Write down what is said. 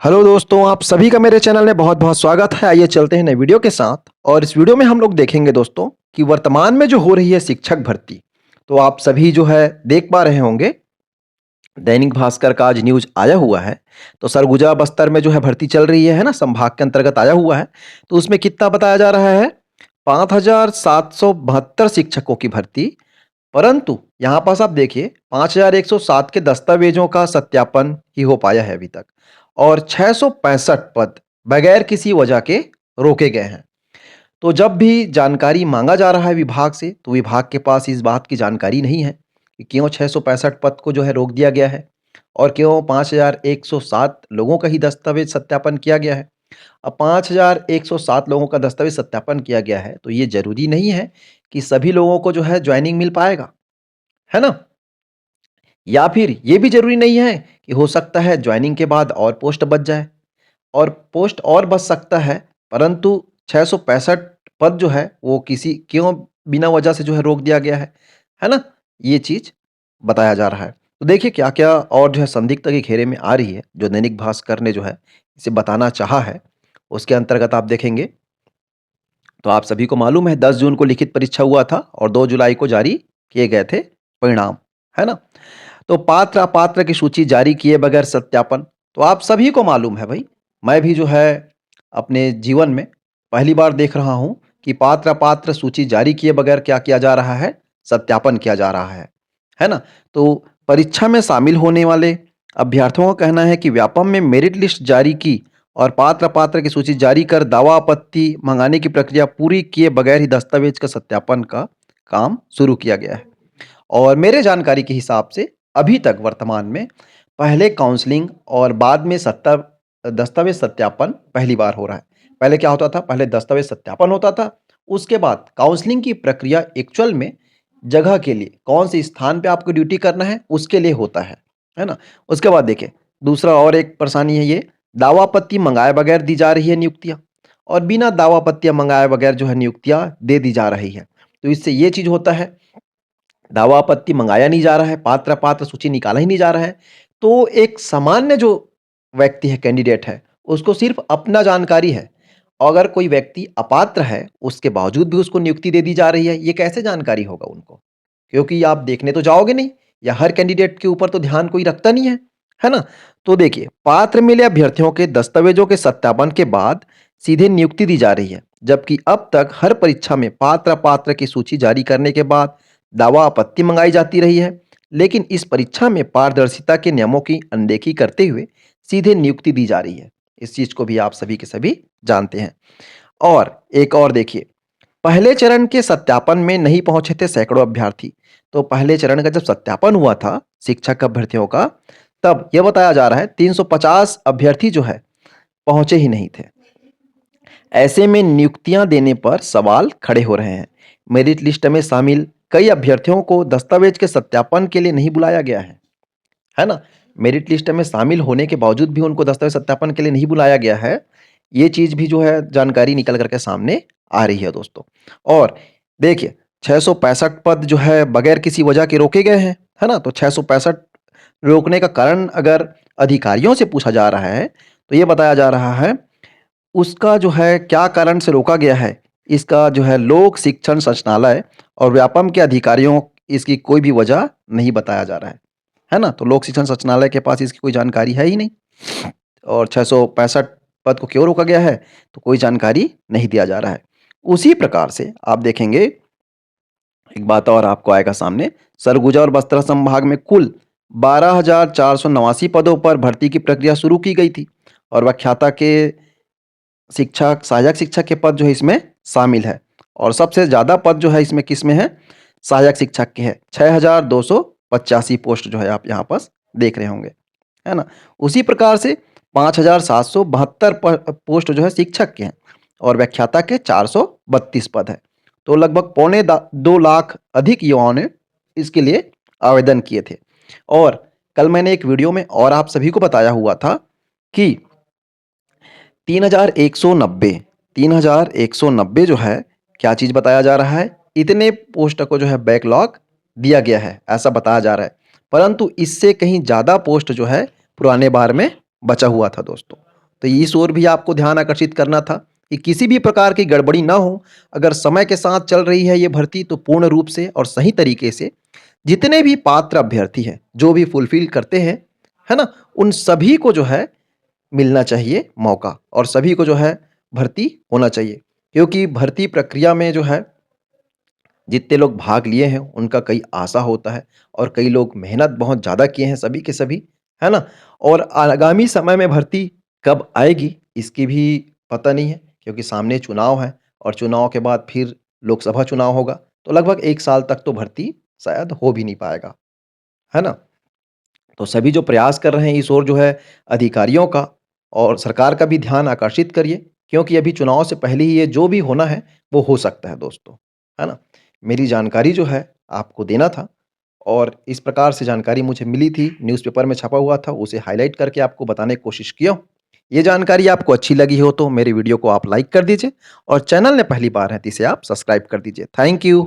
Hello दोस्तों, आप सभी का मेरे चैनल में बहुत बहुत स्वागत है। आइए चलते हैं नए वीडियो के साथ। और इस वीडियो में हम लोग देखेंगे दोस्तों कि वर्तमान में जो हो रही है शिक्षक भर्ती। तो आप सभी जो है देख पा रहे होंगे, दैनिक भास्कर का आज न्यूज आया हुआ है। तो सरगुजा बस्तर में जो है भर्ती चल रही है ना, संभाग के अंतर्गत आया हुआ है। तो उसमें कितना बताया जा रहा है? 5,772 शिक्षकों की भर्ती। परंतु यहाँ पास आप देखिए, 5,107 के दस्तावेजों का सत्यापन ही हो पाया है अभी तक। और 665 पद बगैर किसी वजह के रोके गए हैं। तो जब भी जानकारी मांगा जा रहा है विभाग से, तो विभाग के पास इस बात की जानकारी नहीं है कि क्यों 665 पद को जो है रोक दिया गया है और क्यों 5,107 लोगों का ही दस्तावेज सत्यापन किया गया है। अब 5,107 लोगों का दस्तावेज सत्यापन किया गया है, तो ये ज़रूरी नहीं है कि सभी लोगों को जो है जॉइनिंग मिल पाएगा, है ना? या फिर ये भी ज़रूरी नहीं है कि हो सकता है जॉइनिंग के बाद और पोस्ट बच जाए, और पोस्ट और बच सकता है, परंतु 665 पद जो है वो किसी क्यों बिना वजह से जो है रोक दिया गया है ना? ये चीज़ बताया जा रहा है। तो देखिए क्या-क्या और जो है संदिग्धता के घेरे में आ रही है, जो दैनिक भास्कर ने जो है इसे बताना चाहा है। उसके अंतर्गत आप देखेंगे, तो आप सभी को मालूम है 10 जून को लिखित परीक्षा हुआ था और 2 जुलाई को जारी किए गए थे परिणाम, है ना? तो पात्र अपात्र की सूची जारी किए बगैर सत्यापन। तो आप सभी को मालूम है भाई, मैं भी जो है अपने जीवन में पहली बार देख रहा हूँ कि पात्र अपात्र सूची जारी किए बगैर क्या किया जा रहा है? सत्यापन किया जा रहा है ना? तो परीक्षा में शामिल होने वाले अभ्यर्थियों का कहना है कि व्यापम में मेरिट लिस्ट जारी की और पात्र अपात्र की सूची जारी कर दावा आपत्ति मंगाने की प्रक्रिया पूरी किए बगैर ही दस्तावेज का सत्यापन का काम शुरू किया गया है। और मेरे जानकारी के हिसाब से अभी तक वर्तमान में पहले काउंसलिंग और बाद में सत्ता दस्तावेज सत्यापन पहली बार हो रहा है। पहले क्या होता था? पहले दस्तावेज सत्यापन होता था, उसके बाद काउंसलिंग की प्रक्रिया एक्चुअल में जगह के लिए कौन से स्थान पे आपको ड्यूटी करना है उसके लिए होता है ना? उसके बाद देखिए, दूसरा और एक परेशानी है ये, दावा आपत्ति मंगाए बगैर दी जा रही है नियुक्तियाँ, और बिना दावा आपत्तियाँ मंगाए बगैर जो है नियुक्तियाँ दे दी जा रही है। तो इससे ये चीज़ होता है, दावा आपत्ति मंगाया नहीं जा रहा है, पात्र अपात्र सूची निकाला ही नहीं जा रहा है। तो एक सामान्य जो व्यक्ति है, कैंडिडेट है, उसको सिर्फ़ अपना जानकारी है। अगर कोई व्यक्ति अपात्र है, उसके बावजूद भी उसको नियुक्ति दे दी जा रही है, ये कैसे जानकारी होगा उनको? क्योंकि आप देखने तो जाओगे नहीं, या हर कैंडिडेट के ऊपर तो ध्यान कोई रखता नहीं है ना? तो देखिए, पात्र मिले अभ्यर्थियों के दस्तावेजों के सत्यापन के बाद सीधे नियुक्ति दी जा रही है, जबकि अब तक हर परीक्षा में पात्र अपात्र की सूची जारी करने के बाद दावा आपत्ति मंगाई जाती रही है। लेकिन इस परीक्षा में पारदर्शिता के नियमों की अनदेखी करते हुए सीधे नियुक्ति दी जा रही है। इस चीज़ को भी आप सभी के सभी जानते हैं। और एक और देखिए, पहले चरण के सत्यापन में नहीं पहुंचे थे सैकड़ों अभ्यर्थी। तो पहले चरण का जब सत्यापन हुआ था शिक्षक अभ्यर्थियों का, तब यह बताया जा रहा है 350 अभ्यर्थी जो है पहुंचे ही नहीं थे। ऐसे में नियुक्तियां देने पर सवाल खड़े हो रहे हैं। मेरिट लिस्ट में शामिल कई अभ्यर्थियों को दस्तावेज के सत्यापन के लिए नहीं बुलाया गया है ना? मेरिट लिस्ट में शामिल होने के बावजूद भी उनको दस्तावेज सत्यापन के लिए नहीं बुलाया गया है। ये चीज़ भी जो है जानकारी निकल कर के सामने आ रही है दोस्तों। और देखिए, 665 पद जो है बगैर किसी वजह के रोके गए हैं, है ना? तो 665 रोकने का कारण अगर अधिकारियों से पूछा जा रहा है, तो ये बताया जा रहा है उसका जो है क्या कारण से रोका गया है, इसका जो है लोक शिक्षण संचालय और व्यापम के अधिकारियों, इसकी कोई भी वजह नहीं बताया जा रहा है ना? तो लोक शिक्षण संचालय के पास इसकी कोई जानकारी है ही नहीं। और 665 पद को क्यों रोका गया है, तो कोई जानकारी नहीं दिया जा रहा है। उसी प्रकार से आप देखेंगे, एक बात और आपको आएगा सामने, सरगुजा और बस्तर संभाग में कुल 12,489 पदों पर भर्ती की प्रक्रिया शुरू की गई थी, और व्याख्याता के शिक्षक, सहायक शिक्षक के पद जो है इसमें शामिल है। और सबसे ज़्यादा पद जो है इसमें किसमें है? सहायक शिक्षक के हैं। 6,285 पोस्ट जो है आप यहाँ पास देख रहे होंगे, है ना? उसी प्रकार से 5,772 पोस्ट जो है शिक्षक के हैं, और व्याख्याता के 432 पद है। तो लगभग पौने 2 लाख अधिक युवाओं ने इसके लिए आवेदन किए थे। और कल मैंने एक वीडियो में और आप सभी को बताया हुआ था कि 3,190 3,190 जो है, क्या चीज़ बताया जा रहा है? इतने पोस्ट को जो है बैकलॉग दिया गया है, ऐसा बताया जा रहा है। परंतु इससे कहीं ज़्यादा पोस्ट जो है पुराने बार में बचा हुआ था दोस्तों। तो इस ओर भी आपको ध्यान आकर्षित करना था कि किसी भी प्रकार की गड़बड़ी ना हो। अगर समय के साथ चल रही है ये भर्ती तो पूर्ण रूप से और सही तरीके से जितने भी पात्र अभ्यर्थी हैं, जो भी फुलफ़िल करते हैं, है ना? उन सभी को जो है मिलना चाहिए मौका और सभी को जो है भर्ती होना चाहिए। क्योंकि भर्ती प्रक्रिया में जो है जितने लोग भाग लिए हैं उनका कई आशा होता है और कई लोग मेहनत बहुत ज़्यादा किए हैं सभी के सभी, है ना? और आगामी समय में भर्ती कब आएगी इसकी भी पता नहीं है क्योंकि सामने चुनाव है और चुनाव के बाद फिर लोकसभा चुनाव होगा, तो लगभग 1 साल तक तो भर्ती शायद हो भी नहीं पाएगा, है ना? तो सभी जो प्रयास कर रहे हैं इस ओर जो है अधिकारियों का और सरकार का भी ध्यान आकर्षित करिए क्योंकि अभी चुनाव से पहले ही ये जो भी होना है वो हो सकता है दोस्तों, है ना? मेरी जानकारी जो है आपको देना था और इस प्रकार से जानकारी मुझे मिली थी, न्यूज़पेपर में छपा हुआ था, उसे हाइलाइट करके आपको बताने की कोशिश किया हूँ। ये जानकारी आपको अच्छी लगी हो तो मेरे वीडियो को आप लाइक कर दीजिए और चैनल में पहली बार हैं तो इसे आप सब्सक्राइब कर दीजिए। Thank you.